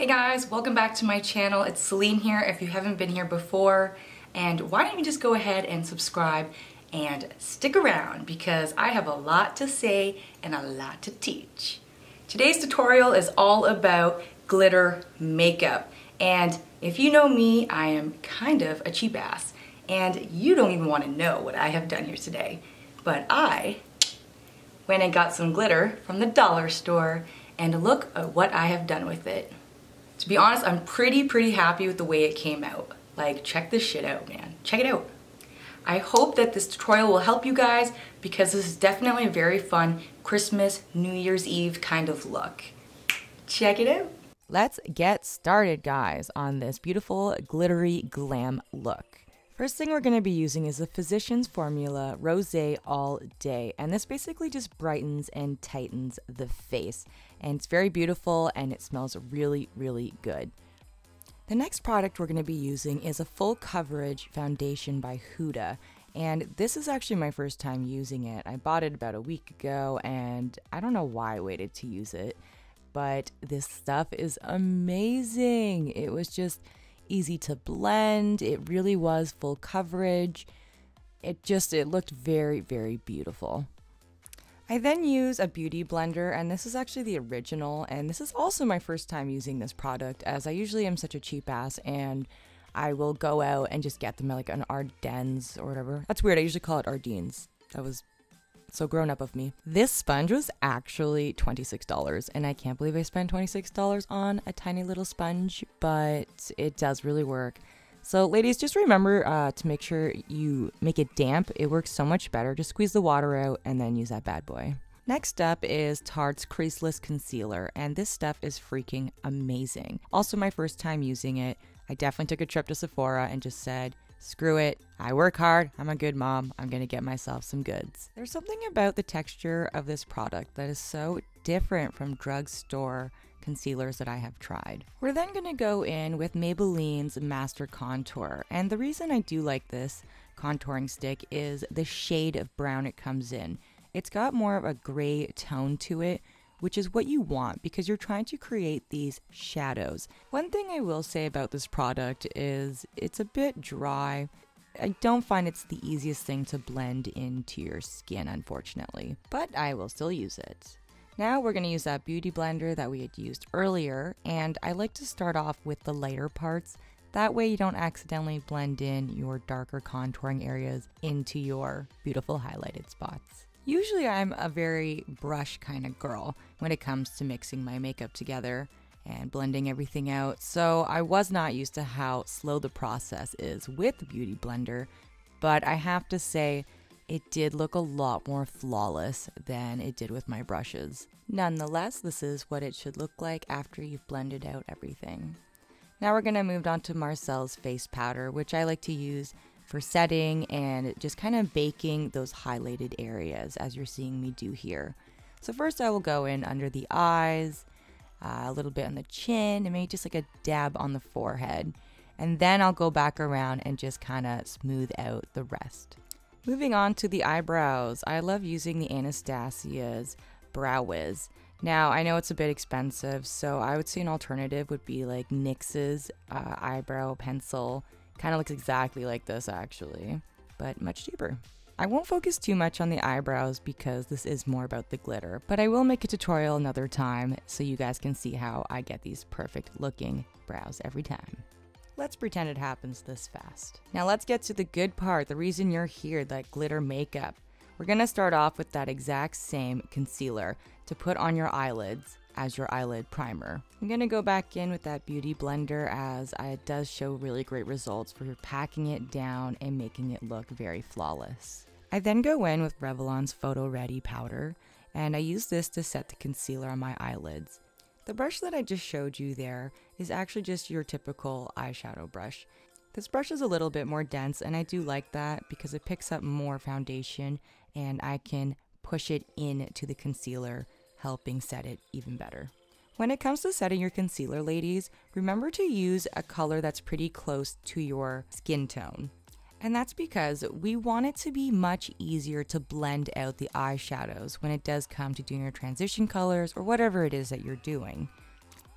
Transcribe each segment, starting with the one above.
Hey guys, welcome back to my channel. It's Celine here if you haven't been here before. And why don't you just go ahead and subscribe and stick around because I have a lot to say and a lot to teach. Today's tutorial is all about glitter makeup. And if you know me, I am kind of a cheap ass. And you don't even want to know what I have done here today. But I went and got some glitter from the dollar store and look at what I have done with it. To be honest, I'm pretty happy with the way it came out. Like, check this shit out, man. Check it out. I hope that this tutorial will help you guys because this is definitely a very fun Christmas, New Year's Eve kind of look. Check it out. Let's get started, guys, on this beautiful glittery glam look. First thing we're going to be using is the Physicians Formula Rosé All Day, and this basically just brightens and tightens the face, and it's very beautiful and it smells really good. The next product we're going to be using is a full coverage foundation by Huda, and this is actually my first time using it. I bought it about a week ago and I don't know why I waited to use it, but this stuff is amazing. It was just easy to blend. It really was full coverage. It looked very beautiful. I then use a beauty blender, and this is actually the original, and this is also my first time using this product as I usually am such a cheap ass and I will go out and just get them at like an Ardennes or whatever. That's weird, I usually call it Ardennes. That was so grown up of me. This sponge was actually $26, and I can't believe I spent $26 on a tiny little sponge, but it does really work. So ladies, just remember to make sure you make it damp. It works so much better. Just squeeze the water out and then use that bad boy. Next up is Tarte's Creaseless Concealer, and this stuff is freaking amazing. Also my first time using it. I definitely took a trip to Sephora and just said, screw it, I work hard, I'm a good mom, I'm gonna get myself some goods. There's something about the texture of this product that is so different from drugstore concealers that I have tried. We're then gonna go in with Maybelline's Master Contour, and the reason I do like this contouring stick is the shade of brown it comes in. It's got more of a gray tone to it, which is what you want because you're trying to create these shadows. One thing I will say about this product is it's a bit dry. I don't find it's the easiest thing to blend into your skin, unfortunately, but I will still use it. Now we're going to use that beauty blender that we had used earlier, and I like to start off with the lighter parts. That way you don't accidentally blend in your darker contouring areas into your beautiful highlighted spots. Usually I'm a very brush kind of girl when it comes to mixing my makeup together and blending everything out, so I was not used to how slow the process is with the Beauty Blender, but I have to say it did look a lot more flawless than it did with my brushes. Nonetheless, this is what it should look like after you've blended out everything. Now we're going to move on to Marcel's face powder, which I like to use for setting and just kind of baking those highlighted areas as you're seeing me do here. So first I will go in under the eyes, a little bit on the chin, and maybe just like a dab on the forehead. And then I'll go back around and just kind of smooth out the rest. Moving on to the eyebrows, I love using the Anastasia's Brow Wiz. Now, I know it's a bit expensive, so I would say an alternative would be like NYX's eyebrow pencil. Kind of looks exactly like this actually, but much cheaper. I won't focus too much on the eyebrows because this is more about the glitter, but I will make a tutorial another time so you guys can see how I get these perfect looking brows every time. Let's pretend it happens this fast. Now let's get to the good part, the reason you're here, that glitter makeup. We're gonna start off with that exact same concealer to put on your eyelids as your eyelid primer. I'm gonna go back in with that beauty blender as it does show really great results for packing it down and making it look very flawless. I then go in with Revlon's Photo Ready powder, and I use this to set the concealer on my eyelids. The brush that I just showed you there is actually just your typical eyeshadow brush. This brush is a little bit more dense, and I do like that because it picks up more foundation and I can push it into the concealer, helping set it even better. When it comes to setting your concealer, ladies, remember to use a color that's pretty close to your skin tone. And that's because we want it to be much easier to blend out the eyeshadows when it does come to doing your transition colors or whatever it is that you're doing.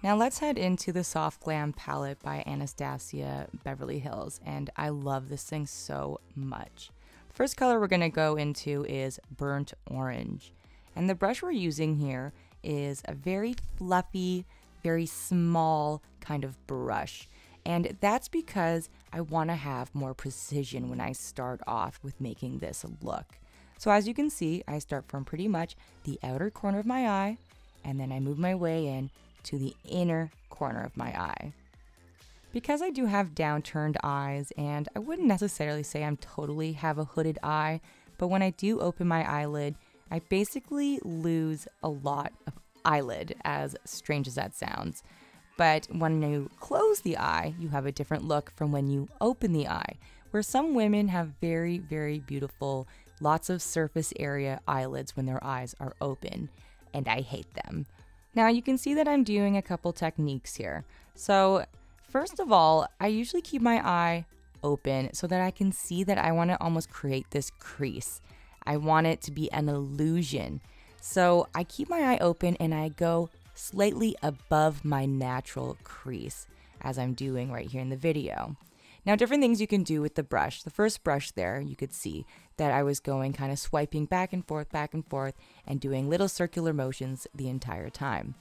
Now let's head into the Soft Glam palette by Anastasia Beverly Hills, and I love this thing so much. The first color we're going to go into is Burnt Orange, and the brush we're using here is a very fluffy, very small kind of brush, and that's because I want to have more precision when I start off with making this look. So as you can see, I start from pretty much the outer corner of my eye, and then I move my way in to the inner corner of my eye. Because I do have downturned eyes, and I wouldn't necessarily say I'm totally have a hooded eye, but when I do open my eyelid, I basically lose a lot of eyelid, as strange as that sounds. But when you close the eye, you have a different look from when you open the eye, where some women have very, very beautiful, lots of surface area eyelids when their eyes are open, and I hate them. Now you can see that I'm doing a couple techniques here. So first of all, I usually keep my eye open so that I can see that I want to almost create this crease. I want it to be an illusion. So I keep my eye open and I go slightly above my natural crease, as I'm doing right here in the video. Now, different things you can do with the brush. The first brush there, you could see that I was going kind of swiping back and forth, and doing little circular motions the entire time.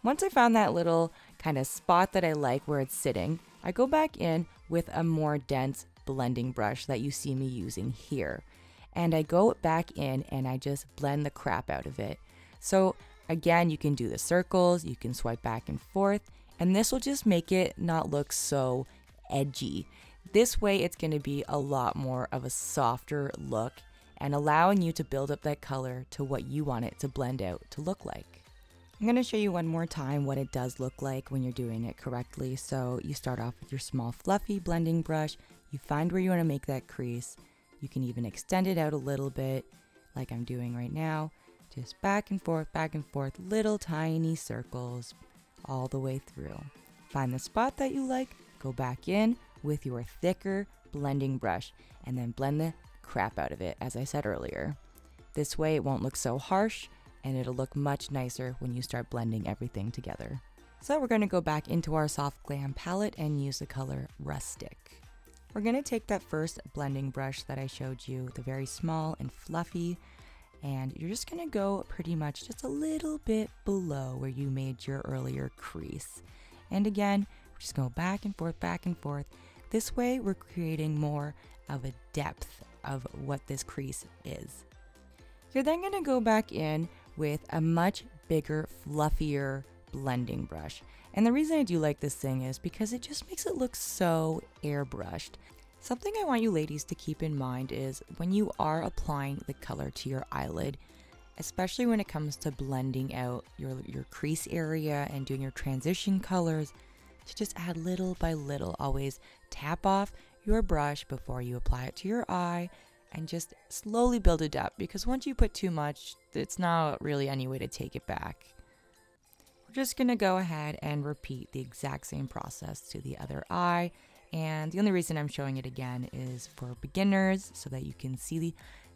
Once I found that little kind of spot that I like where it's sitting, I go back in with a more dense blending brush that you see me using here. And I go back in and I just blend the crap out of it. So again, you can do the circles, you can swipe back and forth, and this will just make it not look so edgy. This way it's going to be a lot more of a softer look and allowing you to build up that color to what you want it to blend out to look like. I'm going to show you one more time what it does look like when you're doing it correctly. So you start off with your small fluffy blending brush, you find where you want to make that crease, you can even extend it out a little bit like I'm doing right now, just back and forth, little tiny circles all the way through. Find the spot that you like, go back in with your thicker blending brush and then blend the crap out of it, as I said earlier. This way it won't look so harsh and it'll look much nicer when you start blending everything together. So we're going to go back into our Soft Glam palette and use the color Rustic. We're going to take that first blending brush that I showed you, the very small and fluffy, and you're just going to go pretty much just a little bit below where you made your earlier crease. And again, just go back and forth. This way we're creating more of a depth of what this crease is. You're then going to go back in with a much bigger, fluffier blending brush. And the reason I do like this thing is because it just makes it look so airbrushed. Something I want you ladies to keep in mind is when you are applying the color to your eyelid, especially when it comes to blending out your crease area and doing your transition colors, to just add little by little. Always tap off your brush before you apply it to your eye and just slowly build it up, because once you put too much, it's not really any way to take it back. We're just going to go ahead and repeat the exact same process to the other eye, and the only reason I'm showing it again is for beginners so that you can see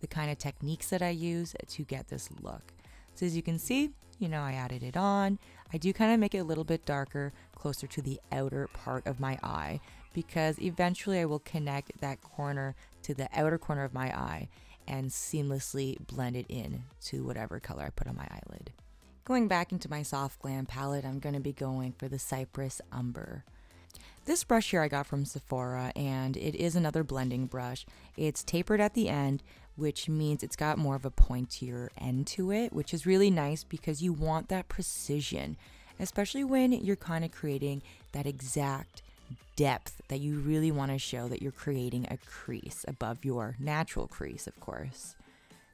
the kind of techniques that I use to get this look. So as you can see, I added it on. I do kind of make it a little bit darker, closer to the outer part of my eye, because eventually I will connect that corner to the outer corner of my eye and seamlessly blend it in to whatever color I put on my eyelid. Going back into my Soft Glam palette, I'm going to be going for the Cypress Umber. This brush here I got from Sephora, and it is another blending brush. It's tapered at the end, which means it's got more of a pointier end to it, which is really nice because you want that precision, especially when you're kind of creating that exact depth that you really want to show that you're creating a crease above your natural crease, of course.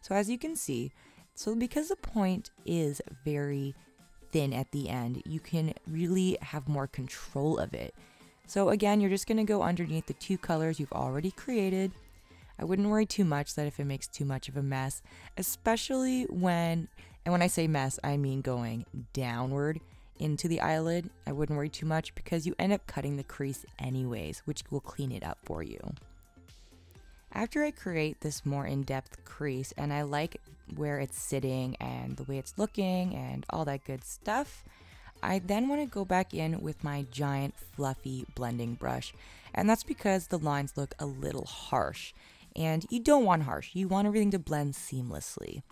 So as you can see, because the point is very thin at the end, you can really have more control of it. So again, you're just going to go underneath the two colors you've already created. I wouldn't worry too much that if it makes too much of a mess, especially when I say mess, I mean going downward into the eyelid. I wouldn't worry too much because you end up cutting the crease anyways, which will clean it up for you. After I create this more in-depth crease and I like where it's sitting and the way it's looking and all that good stuff, I then want to go back in with my giant fluffy blending brush. And that's because the lines look a little harsh. And you don't want harsh. You want everything to blend seamlessly.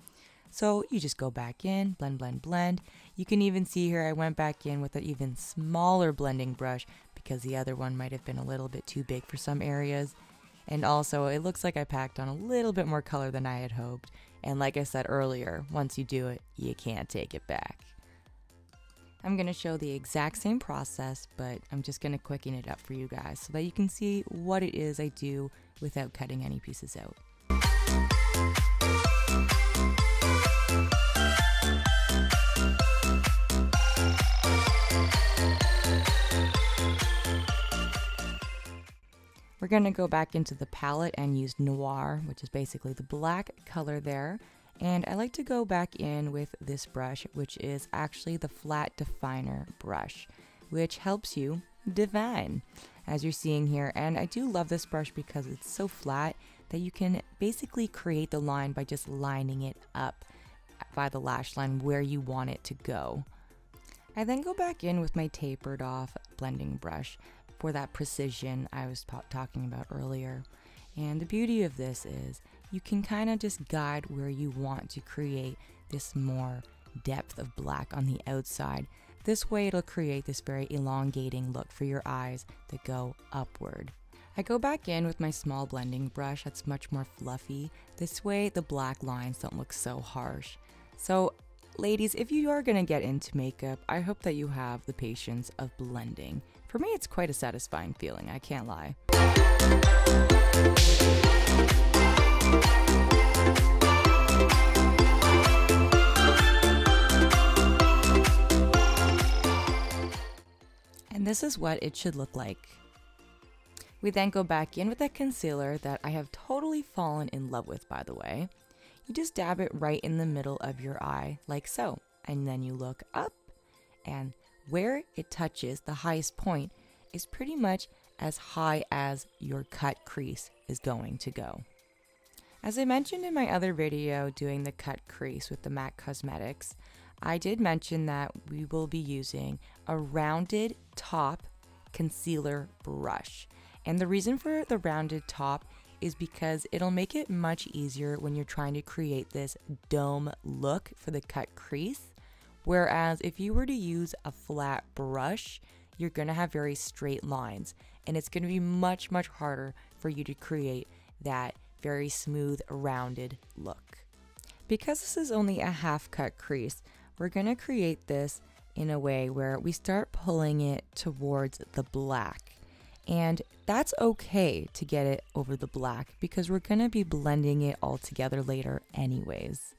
So you just go back in, blend, blend, blend. You can even see here I went back in with an even smaller blending brush because the other one might have been a little bit too big for some areas. And also, it looks like I packed on a little bit more color than I had hoped. And like I said earlier, once you do it, you can't take it back. I'm going to show the exact same process, but I'm just going to quicken it up for you guys so that you can see what it is I do without cutting any pieces out. We're going to go back into the palette and use Noir, which is basically the black color there. And I like to go back in with this brush, which is actually the Flat Definer brush, which helps you define, as you're seeing here. And I do love this brush because it's so flat that you can basically create the line by just lining it up by the lash line where you want it to go. I then go back in with my tapered off blending brush for that precision I was talking about earlier. And the beauty of this is you can kind of just guide where you want to create this more depth of black on the outside. This way it'll create this very elongating look for your eyes that go upward. I go back in with my small blending brush that's much more fluffy. This way the black lines don't look so harsh. So ladies, if you are going to get into makeup, I hope that you have the patience of blending. For me, it's quite a satisfying feeling, I can't lie. And this is what it should look like. We then go back in with that concealer that I have totally fallen in love with, by the way. You just dab it right in the middle of your eye, like so. And then you look up, and where it touches the highest point is pretty much as high as your cut crease is going to go. As I mentioned in my other video doing the cut crease with the MAC Cosmetics, I did mention that we will be using a rounded top concealer brush. And the reason for the rounded top is because it'll make it much easier when you're trying to create this dome look for the cut crease. Whereas if you were to use a flat brush, you're gonna have very straight lines, and it's gonna be much, much harder for you to create that very smooth, rounded look. Because this is only a half cut crease, we're gonna create this in a way where we start pulling it towards the black. And that's okay to get it over the black because we're gonna be blending it all together later anyways.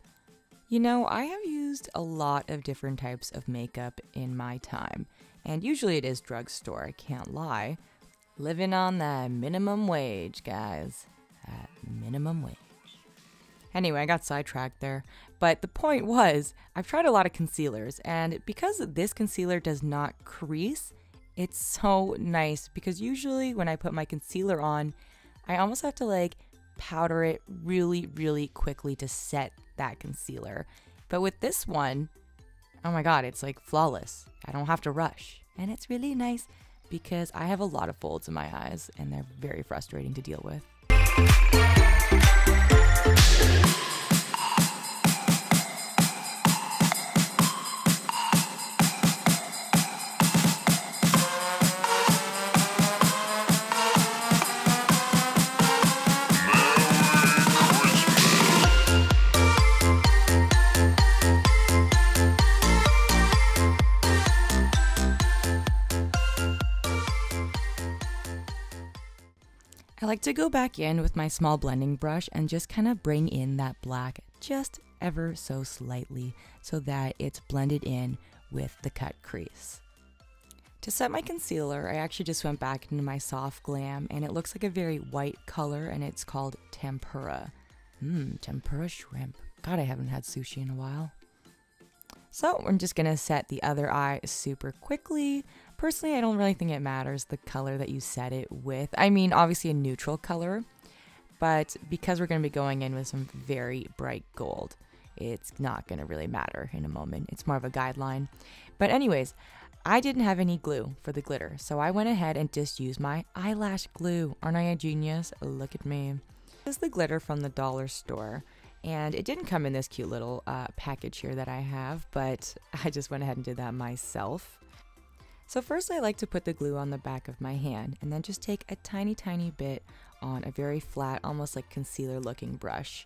You know, I have used a lot of different types of makeup in my time, and usually it is drugstore, I can't lie. Living on the minimum wage, guys. Minimum wage. Anyway, I got sidetracked there, but the point was, I've tried a lot of concealers, and because this concealer does not crease, it's so nice because usually when I put my concealer on, I almost have to like powder it really, really quickly to set that concealer. But with this one, oh my god, it's like flawless. I don't have to rush. And it's really nice because I have a lot of folds in my eyes and they're very frustrating to deal with. I like to go back in with my small blending brush and just kind of bring in that black just ever so slightly so that it's blended in with the cut crease. To set my concealer, I actually just went back into my Soft Glam and it looks like a very white color and it's called Tempura. Tempura shrimp. God, I haven't had sushi in a while. So I'm just going to set the other eye super quickly. Personally, I don't really think it matters the color that you set it with. I mean, obviously a neutral color, but because we're going to be going in with some very bright gold, it's not going to really matter in a moment. It's more of a guideline. But anyways, I didn't have any glue for the glitter, so I went ahead and just used my eyelash glue. Aren't I a genius? Look at me. This is the glitter from the dollar store, and it didn't come in this cute little package here that I have, but I just went ahead and did that myself. So first I like to put the glue on the back of my hand and then just take a tiny bit on a very flat, almost like concealer looking brush.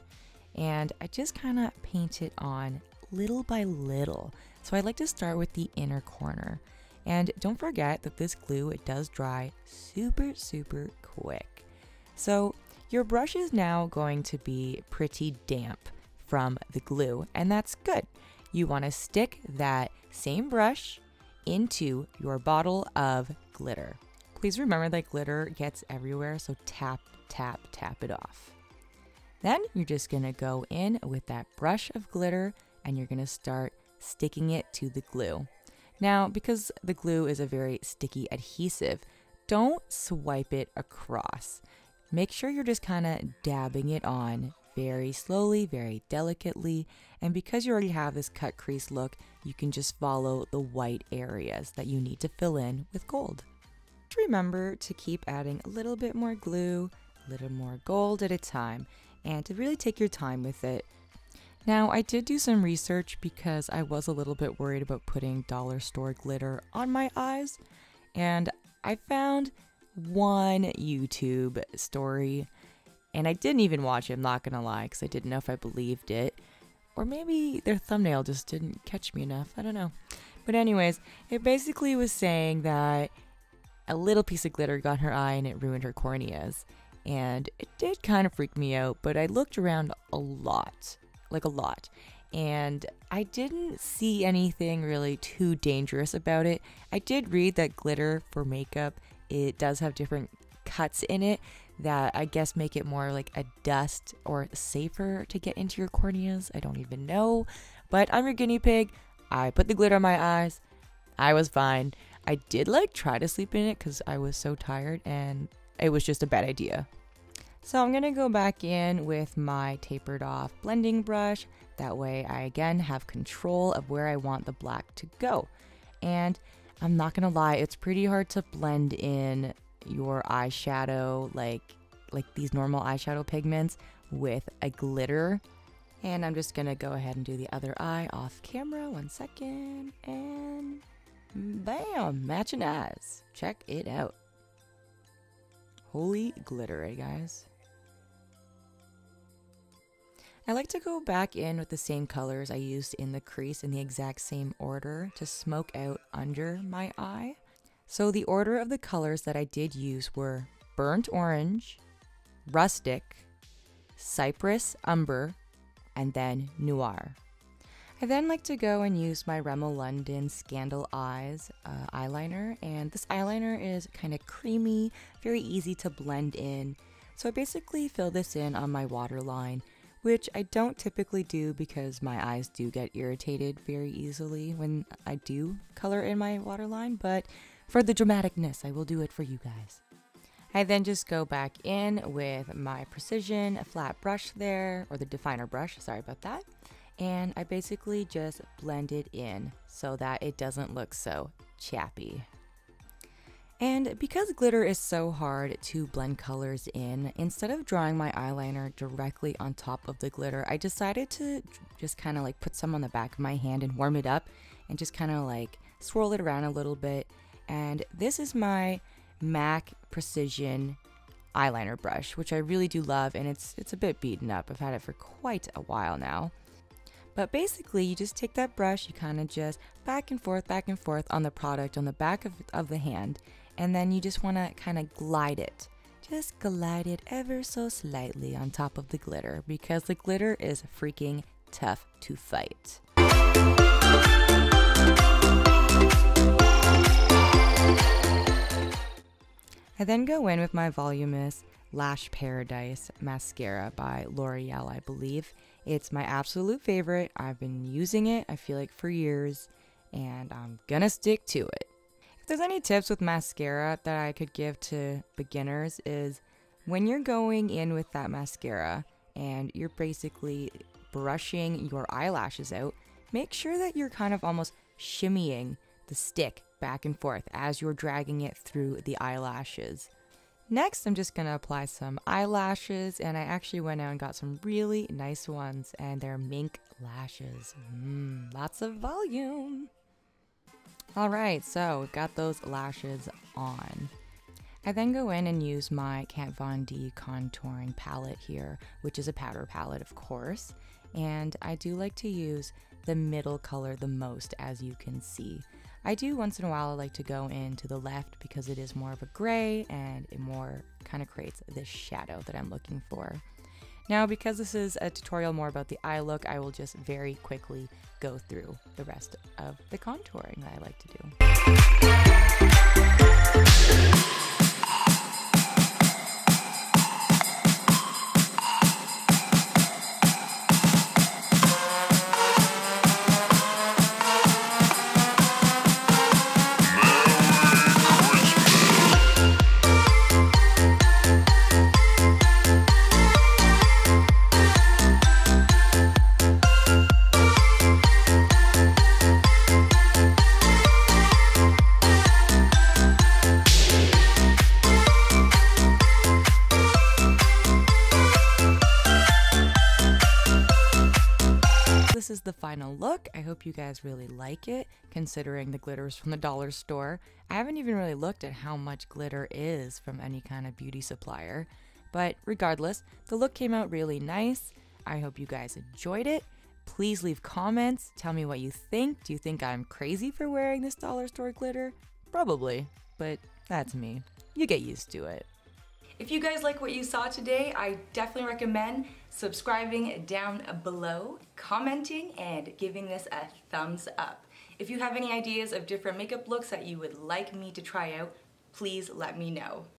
And I just kind of paint it on little by little. So I like to start with the inner corner. And don't forget that this glue, it does dry super quick. So your brush is now going to be pretty damp from the glue, and that's good. You want to stick that same brush into your bottle of glitter. Please remember that glitter gets everywhere, so tap it off. Then you're just gonna go in with that brush of glitter and you're gonna start sticking it to the glue. Now, because the glue is a very sticky adhesive, don't swipe it across. Make sure you're just kind of dabbing it on very slowly, very delicately, and because you already have this cut crease look, you can just follow the white areas that you need to fill in with gold. Just remember to keep adding a little bit more glue, a little more gold at a time, and to really take your time with it. Now, I did do some research because I was a little bit worried about putting dollar store glitter on my eyes, and I found one YouTube story. And I didn't even watch it, I'm not gonna lie, because I didn't know if I believed it. Or maybe their thumbnail just didn't catch me enough, I don't know. But anyways, it basically was saying that a little piece of glitter got in her eye and it ruined her corneas. And it did kind of freak me out, but I looked around a lot. And I didn't see anything really too dangerous about it. I did read that glitter for makeup, it does have different cuts in it that I guess make it more like a dust or safer to get into your corneas. I don't even know, but I'm your guinea pig. I put the glitter on my eyes. I was fine. I did try to sleep in it because I was so tired and it was just a bad idea. So I'm gonna go back in with my tapered off blending brush. That way I again have control of where I want the black to go. And I'm not gonna lie, it's pretty hard to blend in your eyeshadow like these normal eyeshadow pigments with a glitter. And I'm just gonna go ahead and do the other eye off camera. 1 second, and bam, matching eyes. Check it out. Holy glitter, eh guys? I like to go back in with the same colors I used in the crease in the exact same order to smoke out under my eye. So the order of the colors that I did use were burnt orange, rustic, cypress umber, and then noir. I then like to go and use my Rimmel London Scandal Eyes eyeliner, and this eyeliner is kind of creamy, very easy to blend in. So I basically fill this in on my waterline, which I don't typically do because my eyes do get irritated very easily when I do color in my waterline, but for the dramaticness, I will do it for you guys. I then just go back in with my Precision flat brush there, or the definer brush, sorry about that. And I basically just blend it in so that it doesn't look so chappy. And because glitter is so hard to blend colors in, instead of drawing my eyeliner directly on top of the glitter, I decided to just kind of put some on the back of my hand and warm it up and just kind of swirl it around a little bit. And this is my MAC Precision eyeliner brush, which I really do love, and it's a bit beaten up. I've had it for quite a while now. But basically, you just take that brush, you kind of just back and forth on the product on the back of the hand, and then you just want to kind of glide it. Just glide it ever so slightly on top of the glitter, because the glitter is freaking tough to fight. I then go in with my Voluminous Lash Paradise mascara by L'Oreal, I believe. It's my absolute favorite. I've been using it, I feel like, for years, and I'm gonna stick to it. If there's any tips with mascara that I could give to beginners is when you're going in with that mascara and you're basically brushing your eyelashes out, make sure that you're kind of almost shimmying the stick back and forth as you're dragging it through the eyelashes. Next, I'm just gonna apply some eyelashes, and I actually went out and got some really nice ones, and they're mink lashes. Lots of volume. All right, so we've got those lashes on. I then go in and use my Kat Von D contouring palette here, which is a powder palette, of course. And I do like to use the middle color the most, as you can see. I do once in a while like to go into the left because it is more of a gray and it more kind of creates this shadow that I'm looking for. Now, because this is a tutorial more about the eye look, I will just very quickly go through the rest of the contouring that I like to do. This is the final look. I hope you guys really like it, considering the glitters from the dollar store. I haven't even really looked at how much glitter is from any kind of beauty supplier, but regardless, the look came out really nice. I hope you guys enjoyed it. Please leave comments, tell me what you think. Do you think I'm crazy for wearing this dollar store glitter? Probably, but that's me. You get used to it. If you guys like what you saw today, I definitely recommend subscribing down below, commenting, and giving this a thumbs up. If you have any ideas of different makeup looks that you would like me to try out, please let me know.